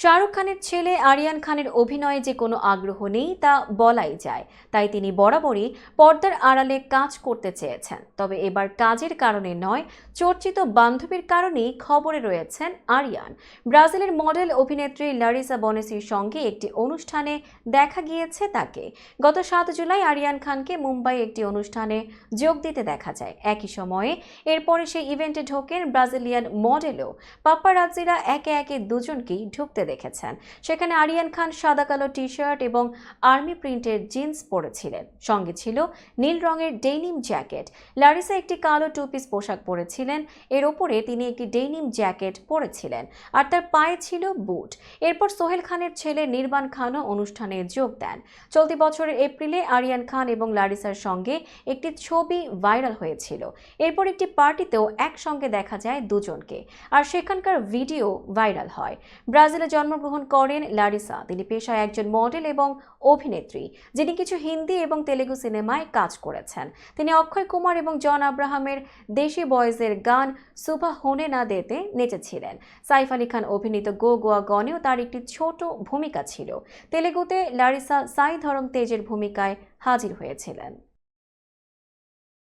শাহরুখ খানের ছেলে আরিয়ান খানের অভিনয়ে যে কোনো আগ্রহ নেই তা বলাই যায়। তাই তিনি বরাবরই পর্দার আড়ালে কাজ করতে চেয়েছেন। তবে এবার কাজের কারণে নয়, চর্চিত বান্ধবীর কারণেই খবরে রয়েছেন আরিয়ান। ব্রাজিলের মডেল অভিনেত্রী লারিসা বনেসির সঙ্গে একটি অনুষ্ঠানে দেখা গিয়েছে তাকে। গত 7 জুলাই আরিয়ান খানকে মুম্বাই একটি অনুষ্ঠানে যোগ দিতে দেখা যায়। একই সময়ে এরপরে সেই ইভেন্টে ঢোকেন ব্রাজিলিয়ান মডেলও। পাপ্পারাজ্জিরা একে একে দুজনকেই ঢুকতে দেখেছেন। সেখানে আরিয়ান খান সাদা কালো টি শার্ট এবং আর্মি প্রিন্টের জিন্স পরেছিলেন, সঙ্গে ছিল নীল রঙের ডেনিম জ্যাকেট। লারিসা একটি কালো টু পিস পোশাক পরেছিলেন, এর ওপরে তিনি একটি ডেনিম জ্যাকেট পরেছিলেন আর তার পায়ে ছিল বুট। এরপর সোহেল খানের ছেলে নির্বাণ খানও অনুষ্ঠানে যোগ দেন। চলতি বছরের এপ্রিলে আরিয়ান খান এবং লারিসার সঙ্গে একটি ছবি ভাইরাল হয়েছিল। এরপর একটি পার্টিতেও একসঙ্গে দেখা যায় দুজনকে, আর সেখানকার ভিডিও ভাইরাল হয়। ব্রাজিলে জন্মগ্রহণ করেন লারিসা। তিনি পেশায় একজন মডেল এবং অভিনেত্রী, যিনি কিছু হিন্দি এবং তেলেগু সিনেমায় কাজ করেছেন। তিনি অক্ষয় কুমার এবং জন আব্রাহামের দেশি বয়েজের গান সুভা হোনে না দেতে নেচেছিলেন। সাইফ আলী খান অভিনীত গো গোয়া গনেও তার একটি ছোট ভূমিকা ছিল। তেলেগুতে লারিসা সাই ধরম তেজের ভূমিকায় হাজির হয়েছিলেন।